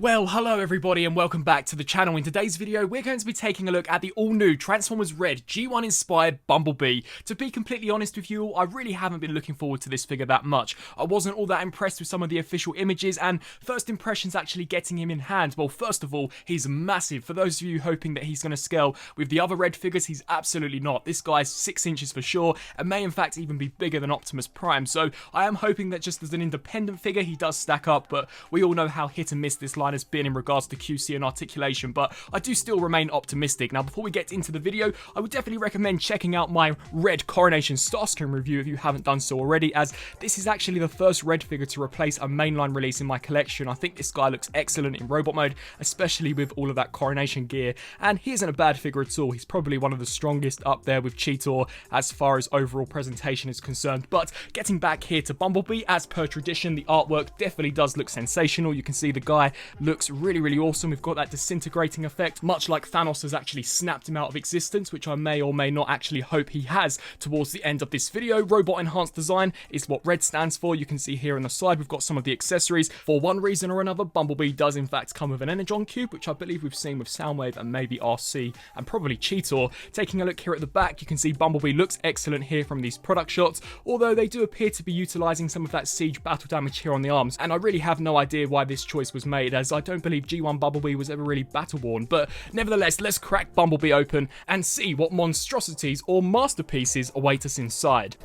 Well, hello everybody and welcome back to the channel. In today's video, we're going to be taking a look at the all-new Transformers Red G1 inspired Bumblebee. To be completely honest with you all, I really haven't been looking forward to this figure that much. I wasn't all that impressed with some of the official images and first impressions actually getting him in hand. Well, first of all, he's massive. For those of you hoping that he's going to scale with the other Red figures, he's absolutely not. This guy's 6 inches for sure and may in fact even be bigger than Optimus Prime. So I am hoping that just as an independent figure, he does stack up, but we all know how hit and miss this line has been in regards to QC and articulation, but I do still remain optimistic. Now, before we get into the video, I would definitely recommend checking out my Red Coronation Starscream review if you haven't done so already, as this is actually the first Red figure to replace a mainline release in my collection. I think this guy looks excellent in robot mode, especially with all of that coronation gear, and he isn't a bad figure at all. He's probably one of the strongest up there with Cheetor as far as overall presentation is concerned. But getting back here to Bumblebee, as per tradition, the artwork definitely does look sensational. You can see the guy looks really awesome. We've got that disintegrating effect, much like Thanos has actually snapped him out of existence, which I may or may not actually hope he has towards the end of this video. Robot enhanced design is what Red stands for. You can see here on the side we've got some of the accessories. For one reason or another, Bumblebee does in fact come with an Energon cube, which I believe we've seen with Soundwave and maybe RC and probably Cheetor. Taking a look here at the back, you can see Bumblebee looks excellent here from these product shots, although they do appear to be utilizing some of that siege battle damage here on the arms, and I really have no idea why this choice was made, as I don't believe G1 Bumblebee was ever really battle-worn. But nevertheless, let's crack Bumblebee open and see what monstrosities or masterpieces await us inside.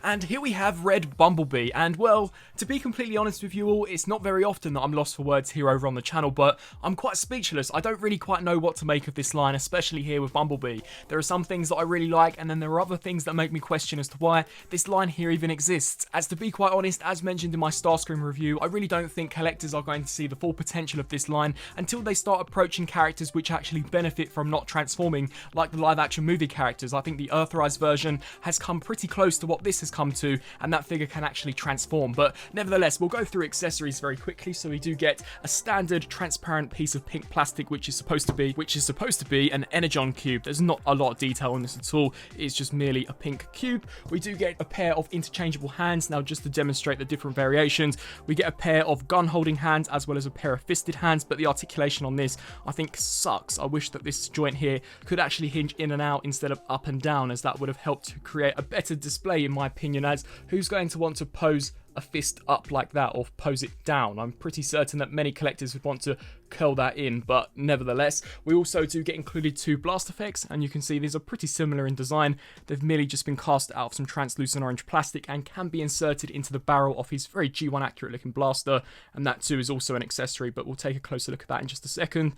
And here we have Red Bumblebee, and well, to be completely honest with you all, it's not very often that I'm lost for words here over on the channel, but I'm quite speechless. I don't really quite know what to make of this line, especially here with Bumblebee. There are some things that I really like, and then there are other things that make me question as to why this line here even exists. As to be quite honest, as mentioned in my Starscream review, I really don't think collectors are going to see the full potential of this line until they start approaching characters which actually benefit from not transforming like the live action movie characters. I think the Earthrise version has come pretty close to what this has come to, and that figure can actually transform. But nevertheless, we'll go through accessories very quickly. So we do get a standard transparent piece of pink plastic, which is supposed to be an Energon cube. There's not a lot of detail on this at all. It's just merely a pink cube. We do get a pair of interchangeable hands. Now, just to demonstrate the different variations, we get a pair of gun holding hands as well as a pair of fisted hands, but the articulation on this I think sucks. I wish that this joint here could actually hinge in and out instead of up and down, as that would have helped to create a better display in my opinion, as who's going to want to pose a fist up like that or pose it down? I'm pretty certain that many collectors would want to curl that in, but nevertheless, we also do get included 2 blast effects, and you can see these are pretty similar in design. They've merely just been cast out of some translucent orange plastic and can be inserted into the barrel of his very G1 accurate looking blaster, and that too is also an accessory, but we'll take a closer look at that in just a second.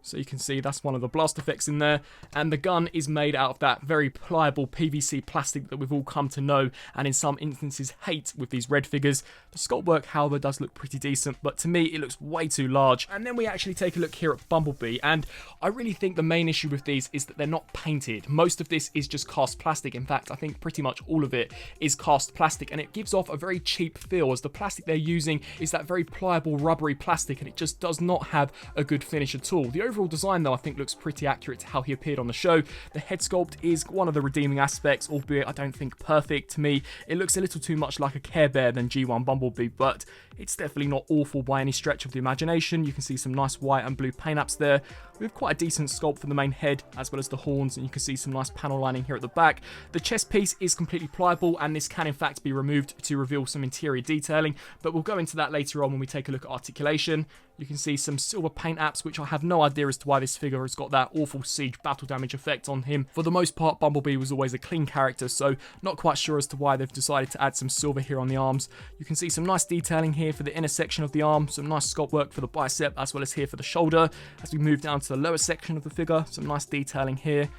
So you can see that's one of the blast effects in there, and the gun is made out of that very pliable PVC plastic that we've all come to know and in some instances hate with these Red figures. The sculpt work, however, does look pretty decent, but to me it looks way too large. And then we actually take a look here at Bumblebee, and I really think the main issue with these is that they're not painted. Most of this is just cast plastic. In fact, I think pretty much all of it is cast plastic, and it gives off a very cheap feel, as the plastic they're using is that very pliable rubbery plastic, and it just does not have a good finish at all. The overall design though I think looks pretty accurate to how he appeared on the show. The head sculpt is one of the redeeming aspects, albeit I don't think perfect. To me, it looks a little too much like a Care Bear than G1 Bumblebee, but it's definitely not awful by any stretch of the imagination. You can see some nice white and blue paint apps there, with quite a decent sculpt for the main head as well as the horns, and you can see some nice panel lining here at the back. The chest piece is completely pliable, and this can in fact be removed to reveal some interior detailing, but we'll go into that later on when we take a look at articulation. You can see some silver paint apps, which I have no idea as to why this figure has got that awful siege battle damage effect on him. For the most part, Bumblebee was always a clean character, so not quite sure as to why they've decided to add some silver here on the arms. You can see some nice detailing here for the inner section of the arm, some nice sculpt work for the bicep as well as here for the shoulder. As we move down to the lower section of the figure, some nice detailing here.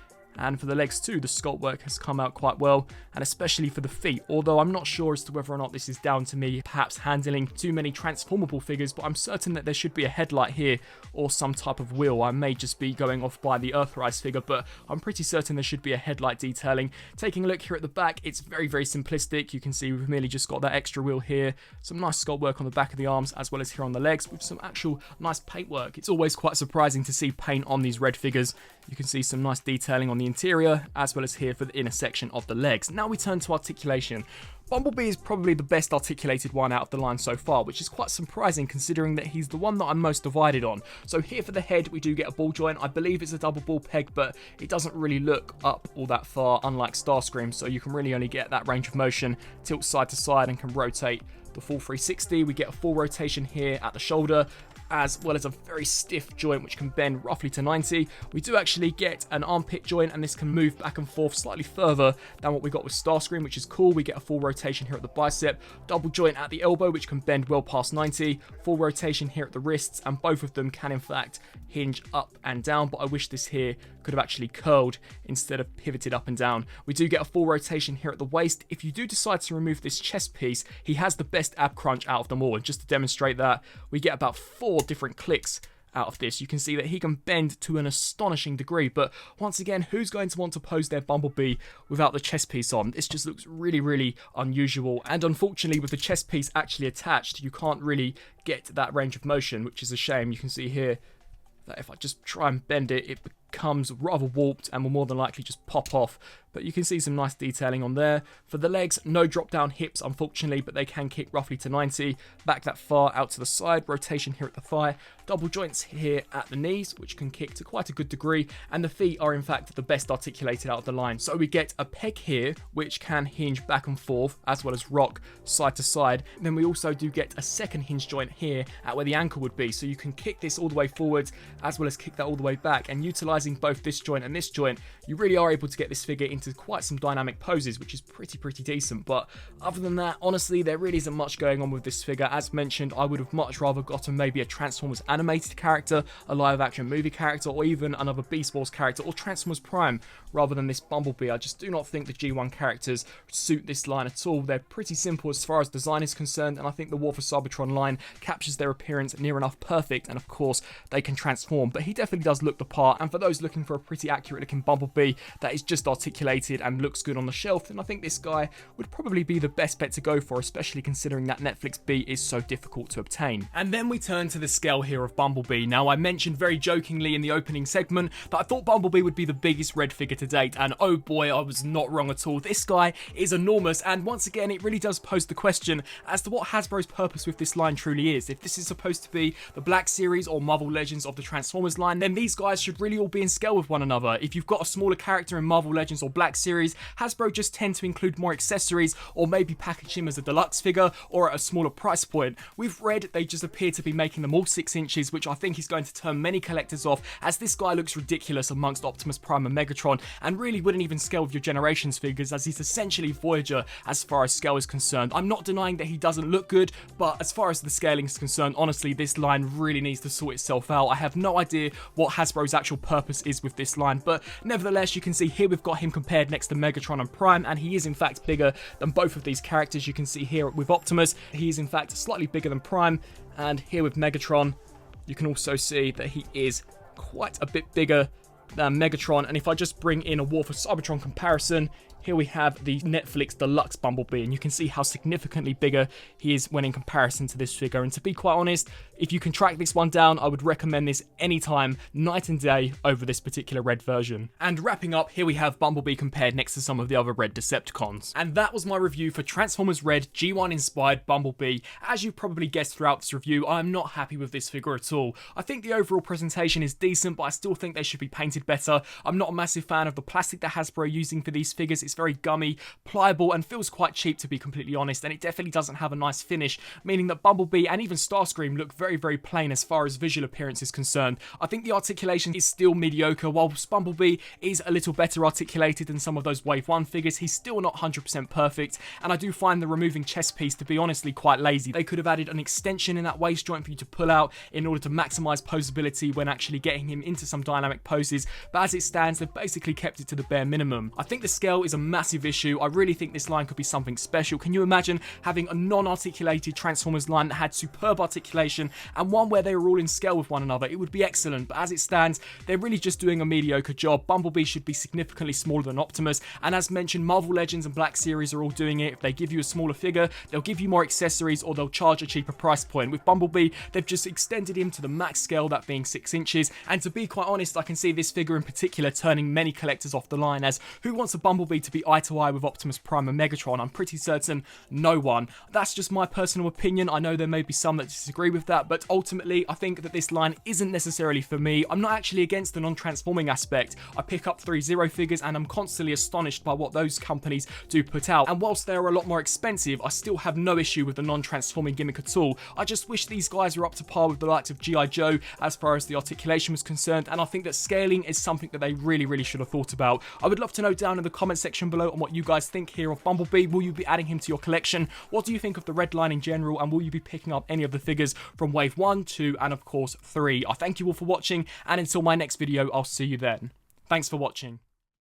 And for the legs too, the sculpt work has come out quite well, and especially for the feet, although I'm not sure as to whether or not this is down to me perhaps handling too many transformable figures, but I'm certain that there should be a headlight here or some type of wheel. I may just be going off by the Earthrise figure, but I'm pretty certain there should be a headlight detailing. Taking a look here at the back, it's very simplistic. You can see we've merely just got that extra wheel here, some nice sculpt work on the back of the arms as well as here on the legs with some actual nice paint work. It's always quite surprising to see paint on these Red figures. You can see some nice detailing on the interior as well as here for the inner section of the legs. Now we turn to articulation. Bumblebee is probably the best articulated one out of the line so far, which is quite surprising considering that he's the one that I'm most divided on. So here for the head, we do get a ball joint. I believe it's a double ball peg, but it doesn't really look up all that far, unlike Starscream, so you can really only get that range of motion, tilt side to side, and can rotate the full 360. We get a full rotation here at the shoulder, as well as a very stiff joint which can bend roughly to 90. We do actually get an armpit joint, and this can move back and forth slightly further than what we got with Starscream, which is cool. We get a full rotation here at the bicep, double joint at the elbow which can bend well past 90, full rotation here at the wrists, and both of them can in fact hinge up and down, but I wish this here could have actually curled instead of pivoted up and down. We do get a full rotation here at the waist. If you do decide to remove this chest piece, he has the best ab crunch out of them all, and just to demonstrate that, we get about 4 different clicks out of this. You can see that he can bend to an astonishing degree, but once again, who's going to want to pose their Bumblebee without the chest piece on? This just looks really, really unusual, and unfortunately with the chest piece actually attached, you can't really get that range of motion, which is a shame. You can see here that if I just try and bend it, it becomes rather warped and will more than likely just pop off. But you can see some nice detailing on there. For the legs, no drop down hips unfortunately, but they can kick roughly to 90. Back that far out to the side, rotation here at the thigh, double joints here at the knees, which can kick to quite a good degree, and the feet are in fact the best articulated out of the line. So we get a peg here, which can hinge back and forth, as well as rock side to side. And then we also do get a second hinge joint here at where the ankle would be, so you can kick this all the way forwards, as well as kick that all the way back, and utilizing both this joint and this joint, you really are able to get this figure into quite some dynamic poses, which is pretty decent. But other than that, honestly, there really isn't much going on with this figure. As mentioned, I would have much rather gotten maybe a Transformers animated character, a live action movie character, or even another Beast Wars character, or Transformers Prime, rather than this Bumblebee. I just do not think the G1 characters suit this line at all. They're pretty simple as far as design is concerned, and I think the War for Cybertron line captures their appearance near enough perfect, and of course, they can transform. But he definitely does look the part, and for those looking for a pretty accurate looking Bumblebee that is just articulated and looks good on the shelf, then I think this guy would probably be the best bet to go for, especially considering that Netflix B is so difficult to obtain. And then we turn to the scale here of Bumblebee. Now, I mentioned very jokingly in the opening segment that I thought Bumblebee would be the biggest Red figure to date, and oh boy, I was not wrong at all. This guy is enormous, and once again, it really does pose the question as to what Hasbro's purpose with this line truly is. If this is supposed to be the Black Series or Marvel Legends of the Transformers line, then these guys should really all be in scale with one another. If you've got a smaller character in Marvel Legends or Black Series, Hasbro just tend to include more accessories, or maybe package him as a deluxe figure or at a smaller price point. With Red, they just appear to be making them all 6 inches, which I think is going to turn many collectors off, as this guy looks ridiculous amongst Optimus Prime and Megatron, and really wouldn't even scale with your Generations figures, as he's essentially Voyager as far as scale is concerned. I'm not denying that he doesn't look good, but as far as the scaling is concerned, honestly, this line really needs to sort itself out. I have no idea what Hasbro's actual purpose is with this line, but nevertheless, you can see here we've got him compared next to Megatron and Prime, and he is in fact bigger than both of these characters. You can see here with Optimus, he is in fact slightly bigger than Prime, and here with Megatron, you can also see that he is quite a bit bigger than Megatron. And if I just bring in a War for Cybertron comparison, here we have the Netflix Deluxe Bumblebee, and you can see how significantly bigger he is when in comparison to this figure. And to be quite honest, if you can track this one down, I would recommend this anytime, night and day, over this particular Red version. And wrapping up, here we have Bumblebee compared next to some of the other Red Decepticons. And that was my review for Transformers Red G1 inspired Bumblebee. As you probably guessed throughout this review, I am not happy with this figure at all. I think the overall presentation is decent, but I still think they should be painted better. I'm not a massive fan of the plastic that Hasbro are using for these figures. It's very gummy, pliable, and feels quite cheap, to be completely honest, and it definitely doesn't have a nice finish, meaning that Bumblebee and even Starscream look very plain as far as visual appearance is concerned. I think the articulation is still mediocre. Whilst Bumblebee is a little better articulated than some of those Wave 1 figures, he's still not 100% perfect, and I do find the removing chest piece to be honestly quite lazy. They could have added an extension in that waist joint for you to pull out in order to maximise posability when actually getting him into some dynamic poses, but as it stands, they've basically kept it to the bare minimum. I think the scale is a massive issue. I really think this line could be something special. Can you imagine having a non-articulated Transformers line that had superb articulation and one where they were all in scale with one another? It would be excellent, but as it stands, they're really just doing a mediocre job. Bumblebee should be significantly smaller than Optimus, and as mentioned, Marvel Legends and Black Series are all doing it. If they give you a smaller figure, they'll give you more accessories or they'll charge a cheaper price point. With Bumblebee, they've just extended him to the max scale, that being 6 inches, and to be quite honest, I can see this figure in particular turning many collectors off the line, as who wants a Bumblebee to be eye to eye with Optimus Prime and Megatron? I'm pretty certain no one. That's just my personal opinion. I know there may be some that disagree with that, but ultimately I think that this line isn't necessarily for me. I'm not actually against the non-transforming aspect. I pick up 3 Zero figures and I'm constantly astonished by what those companies do put out, and whilst they're a lot more expensive, I still have no issue with the non-transforming gimmick at all. I just wish these guys were up to par with the likes of G.I. Joe as far as the articulation was concerned, and I think that scaling is something that they really should have thought about. I would love to know down in the comment section below on what you guys think here of Bumblebee. Will you be adding him to your collection? What do you think of the red line in general, and will you be picking up any of the figures from wave 1, 2 and of course 3? I thank you all for watching, and until my next video I'll see you then. Thanks for watching.